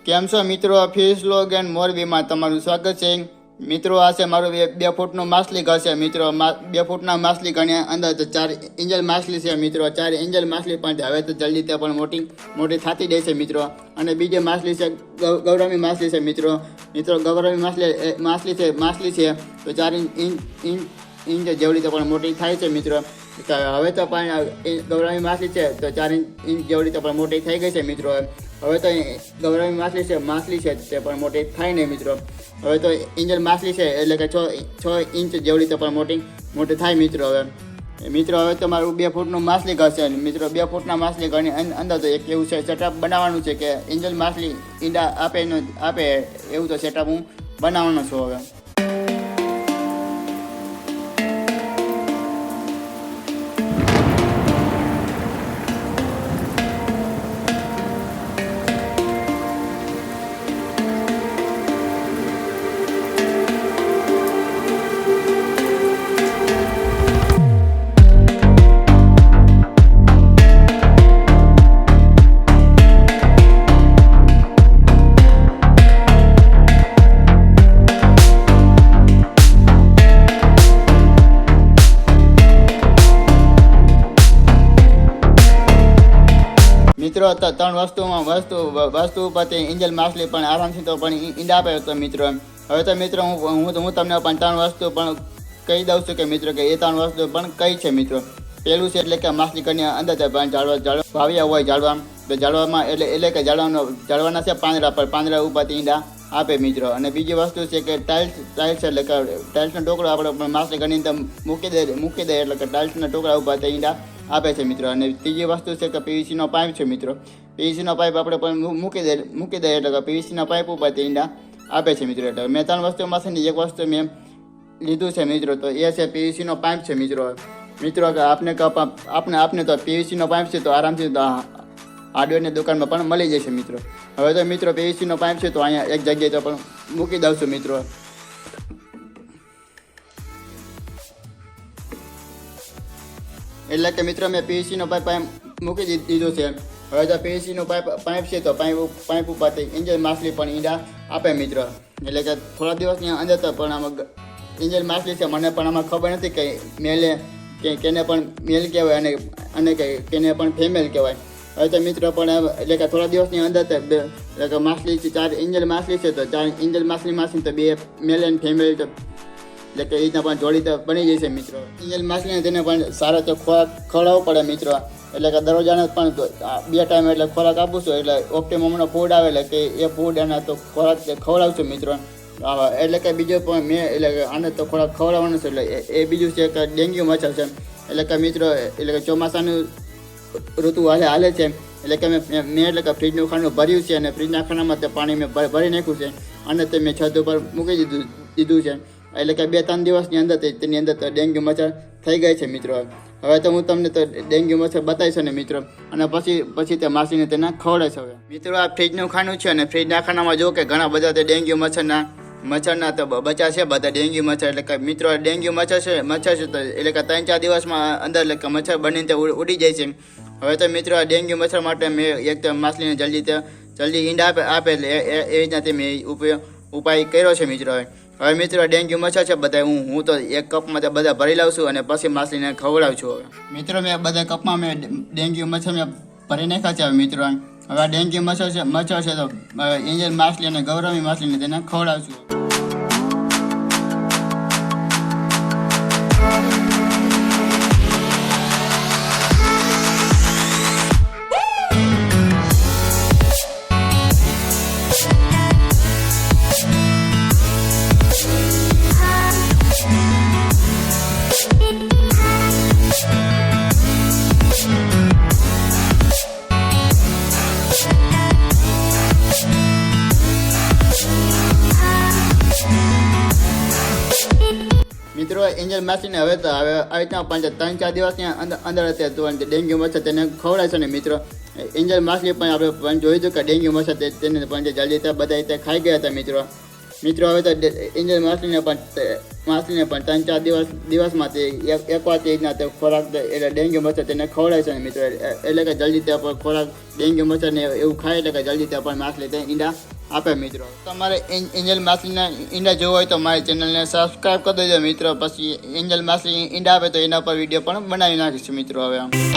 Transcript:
કેમ છો મિત્રો? ફિશ વ્લોગ એન્ડ મોરબીમાં તમારું સ્વાગત છે મિત્રો. આ છે મારું 2 ફૂટનું માછલી ઘર છે મિત્રો. 2 ફૂટના માછલી ઘરની અંદર તો 4 એન્જલ માછલી છે મિત્રો. 4 એન્જલ માછલી પણ હવે તો જલ્દી તે પણ મોટી થતી જાય છે મિત્રો. અને બીજી માછલી છે ગૌરામી માછલી છે મિત્રો. ગૌરામી માછલી છે તો 4 ઇંચ જેવડી રીતે પણ મોટી થાય છે મિત્રો. હવે તો પણ ગૌરામી માછલી છે તો 4 ઇંચ જેવડી રીતે પણ મોટી થઈ ગઈ છે મિત્રો. હવે તો ગૌરામી માછલી છે તે પણ મોટી થાય નહીં મિત્રો. હવે તો એન્જલ માછલી છે એટલે કે 6 ઇંચ જેવડી રીતે પણ મોટી થાય મિત્રો. હવે તો મારું 2 ફૂટનું માછલી ઘર છે મિત્રો. 2 ફૂટના માછલી ઘરની અંદર તો એક એવું છે સેટઅપ બનાવવાનું છે કે એન્જલ માછલી ઈંડા આપે એવું તો સેટઅપ હું બનાવવાનો છું હવે. મિત્રો 3 વસ્તુ ઉપરથી એન્જલ માછલી પણ આરામથી તો પણ ઈંડા આપે તો મિત્રો. હવે તો મિત્રો હું તમને પણ 3 વસ્તુ પણ કહી દઉં છું કે મિત્રો કે એ 3 વસ્તુ પણ કઈ છે મિત્રો. પહેલું છે એટલે કે માછલી ઘરની અંદર પણ વાવ્યા હોય ઝાડવામાં એટલે કે ઝાડવાના છે પાંદડા ઉપરથી ઈંડા આપે મિત્રો. અને બીજી વસ્તુ છે કે ટાઇલ્સ એટલે કે ટાઇલ્સનો ટોકરો આપણે માછલી ઘરની અંદર મૂકી દે એટલે કે ટાઇલ્સના ટોકરા ઉપરથી ઈંડા આપે છે મિત્રો. અને ત્રીજી વસ્તુ છે કે પીવીસીનો પાઇપ છે મિત્રો. પીવીસીનો પાઇપ આપણે પણ મૂકી દઈએ એટલે કે પીવીસીના પાઇપ ઉપરથી ઈંડા આપે છે મિત્રો. એટલે મેં 3 વસ્તુમાંથી એક વસ્તુ મેં લીધું છે મિત્રો. તો એ છે પીવીસીનો પાઇપ છે મિત્રો કે આપને તો પીવીસીનો પાઇપ છે તો આરામથી હાર્ડવેરની દુકાનમાં પણ મળી જશે મિત્રો. હવે તો મિત્રો પીવીસીનો પાઇપ છે તો અહીંયા એક જગ્યાએ તો પણ મૂકી દઉં છું મિત્રો. એટલે કે મિત્રો મેં પીવીસીનો પાઇપ મૂકી દીધો છે. હવે તો પીવીસીનો પાઇપ છે તો પાઇપ ઉપરથી એન્જલ માછલી પણ ઈંડા આપે મિત્રો. એટલે કે થોડા દિવસની અંદર તો પણ આમાં એન્જલ માછલી છે મને પણ આમાં ખબર નથી કે મેલે કે કેને પણ મેલ કહેવાય અને કેને પણ ફિમેલ કહેવાય. હવે તો મિત્રો પણ એટલે કે થોડા દિવસની અંદર તો એટલે કે માછલી 4 એન્જલ માછલી છે તો 4 એન્જલ માછલી તો 2 મેલ અને ફિમેલ એટલે કે એ રીતના પણ જોડી તો બની જશે મિત્રો. એન્જલ માછલીને તેને પણ સારો તો ખોરાક ખવડાવવો પડે મિત્રો. એટલે કે દરરોજાને પણ 2 ટાઈમ એટલે ખોરાક આપું છું. એટલે ઓપ્ટિમમનો ફૂડ આવે એટલે કે એ ફૂડ એના તો ખોરાક ખવડાવશું મિત્રો. એટલે કે બીજો પણ મેં એટલે કે આને તો ખોરાક ખવડાવવાનો છે. એટલે એ બીજું છે કે ડેન્ગ્યુ મચ્છર છે. એટલે કે મિત્રો એટલે કે ચોમાસાનું ઋતુ હાલે છે. એટલે કે મેં એટલે કે ફ્રીજનું ખાનું ભર્યું છે અને ફ્રીજના ખાનામાં તે પાણી મેં ભરી નાખ્યું છે અને તે મેં છત ઉપર મૂકી દીધું છે. એટલે કે 2-3 દિવસની અંદર તેની અંદર તો ડેન્ગ્યુ મચ્છર થઈ ગઈ છે મિત્રો. હવે તો હું તમને તો ડેન્ગ્યુ મચ્છર બતાવીશ ને મિત્રો. અને પછી તે માછલીને તેને ખવડાવીશ. હવે મિત્રો આ ફ્રીજનું ખાનું છે અને ફ્રીજના ખાનામાં જો કે ઘણા બધા તે ડેન્ગ્યુ મચ્છરના તો બચા છે બધા ડેન્ગ્યુ મચ્છર. એટલે કે મિત્રો ડેન્ગ્યુ મચ્છર છે તો એટલે કે 3-4 દિવસમાં અંદર એટલે કે મચ્છર બનીને ઉડી જાય છે. હવે તો મિત્રો આ ડેન્ગ્યુ મચ્છર માટે મેં એક તો માછલીને જલ્દી ઈંડા આપે એટલે એ રીતના તે મેં ઉપાય કર્યો છે મિત્રો. હવે મિત્રો ડેન્ગ્યુ મચ્છર છે બધા હું તો એક કપમાં તો બધા ભરી લાવું છું અને પછી માછલીને ખવડાવું છું. હવે મિત્રો મેં બધા કપમાં મેં ડેન્ગ્યુ મચ્છર મેં ભરી નાખ્યા છે હવે મિત્રો. હવે આ ડેન્ગ્યુ મચ્છર છે તો એન્જલ માછલી અને ગૌરામી માછલીને તેને ખવડાવું છું. મિત્રો એન્જલ માછલીને હવે આવી રીતના 3-4 દિવસની અંદર હતી ડેન્ગ્યુ મચ્છર તેને ખવડાય છે ને મિત્રો. એન્જલ માછલી પણ આપણે જોયું હતું કે ડેન્ગ્યુ મચ્છર તેને પણ જલ્દી બધા ખાઈ ગયા હતા મિત્રો. મિત્રો હવે તો એન્જલ માછલીને પણ 3-4 દિવસમાં તે એકવાર તે રીતના તે ખોરાક એટલે ડેન્ગ્યુ મચ્છર તેને ખવડાવે છે ને મિત્રો, એટલે કે જલ્દી તે પણ ખોરાક ડેન્ગ્યુ મચ્છરને એવું ખાય એટલે કે જલ્દી તે પણ માછલી તે ઈંડા આપે મિત્રો. તમારે એન્જલ માછલીના ઈંડા જોવા હોય તો મારી ચેનલને સબસ્ક્રાઈબ કરી દેજો મિત્રો. પછી એન્જલ માછલી ઈંડા આપે તો એના પર વિડીયો પણ બનાવી નાખીશું મિત્રો હવે.